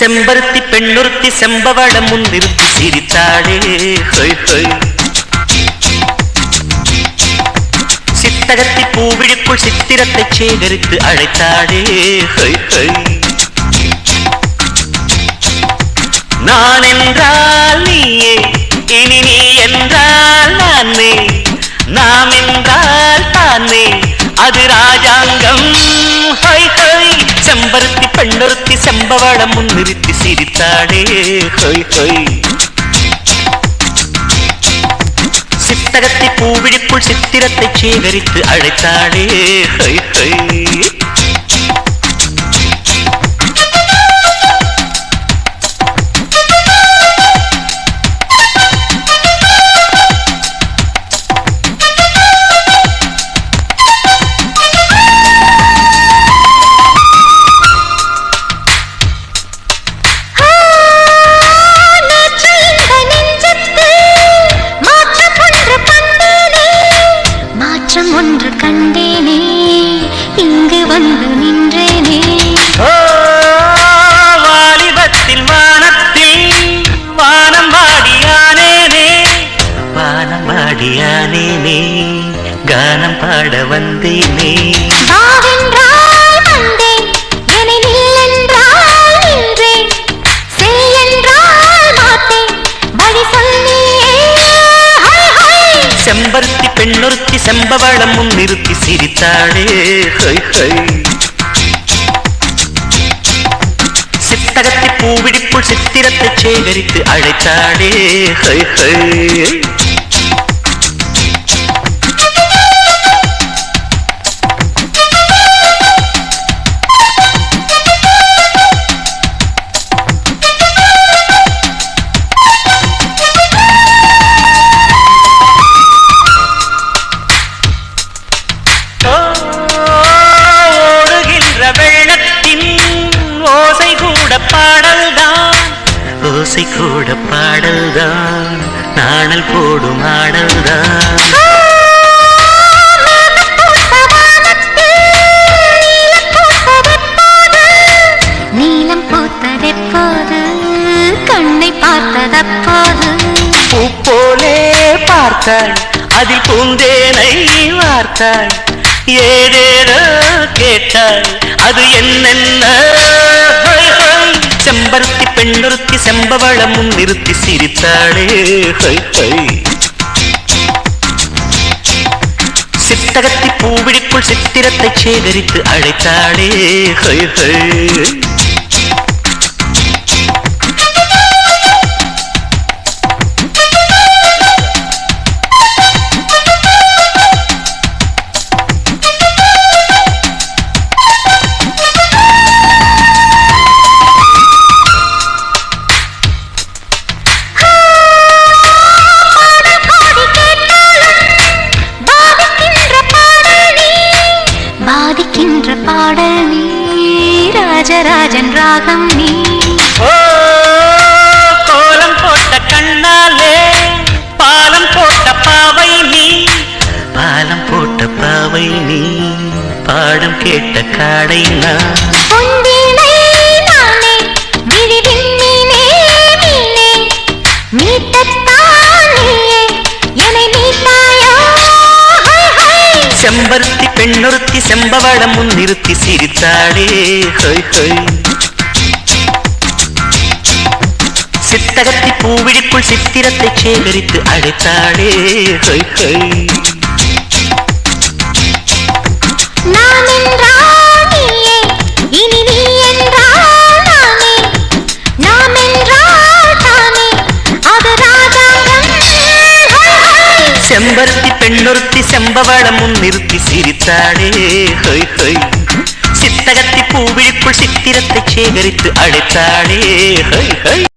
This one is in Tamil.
செம்பருத்தி பெண்ணுறுத்தி செம்பவளம் முன்னிறுத்தி சிரித்தாளே ஹொய் ஹொய். சித்தகத்தி பூவிழிக்குள் சித்திரத்தை சேகரித்து அழைத்தாளே ஹொய் ஹொய். நான் என்றால் நீயே, இனி நீ என்றால் நானே, நாம் என்றால் தானே, அது ராஜாங்கம் ஹொய் ஹொய். செம்பருத்தி பெண்ணொருத்தி செம்பவளம் முன்னிறுத்தி சிரித்தாளே ஹொய் ஹொய். சித்தகத்தி பூவிழிக்குள் சித்திரத்தை சேகரித்து அழைத்தாளே ஹொய் ஹொய். ஒன்று கண்டேனே, இங்கு வந்து நின்றேனே. வாலிபத்தில் வானத்தில் வானம் வாடியானேனே, வானம் வாடியானேனே, கானம் பாட வந்தேனே. வாவென்றால் வந்தேன், என்னை நில்லென்றால் நின்றேன், செய் என்றால் மாட்டேன், வழி சொல்லியே ஹொய் ஹொய். செம்பருத்தி பெண்ணொருத்தி செம்பவளம் முன்னிறுத்தி சிரித்தாளே ஹொய் ஹொய். சித்தகத்தி பூவிழிக்குள் சித்திரத்தை சேகரித்து அழைத்தாளே ஹொய் ஹொய். ஓசை கூட பாடல்தான், நாணல் போடும் ஆடல்தான். நீலம் பூத்ததெப்போது, கண்ணை பார்த்ததப்போது. பூ போலே பார்த்தாய், அதில் பூந்தேனை வார்த்தாய், ஏதேதோ கேட்டாய், அது என்னென்ன. செம்பருத்தி பெண்ணொருத்தி செம்பவளம் முன்னிறுத்தி சிரித்தாளே ஹொய் ஹொய். சித்தகத்தி பூவிழிக்குள் சித்திரத்தை சேகரித்து அழைத்தாளே ஹொய் ஹொய். பாடல் நீ, ராஜராஜன் ராகம் நீ. கோலம் போட்ட கண்ணாலே பாலம் போட்ட பாவை நீ, பாலம் போட்ட பாவை நீ, பாடம் கேட்ட காடை நான். பொன்வீணை நானே, விழிவின் மீனே மீனே, மீட்டத்தான் நீயே, என்னை மீட்டாயோ ஹொய் ஹொய். செம்பருத்தி பெண்ணொருத்தி செம்பவளம் முன்னிறுத்தி சிரித்தாளே ஹொய் ஹொய். சித்தகத்தி பூவிழிக்குள் சித்திரத்தை சேகரித்து அழைத்தாளே ஹொய் ஹொய். நான் என்றால் நீயே, இனி நீ என்றால் நானே, நாம் என்றால் தானே, அது ராஜாங்கம் ஹொய் ஹொய். செம்பருத்தி பெண்ணொருத்தி செம்பவளம் முன்னிறுத்தி சிரித்தாளே ஹொய் ஹொய். சித்தகத்தி பூவிழிக்குள் சித்திரத்தை சேகரித்து அழைத்தாளே ஹொய் ஹொய்.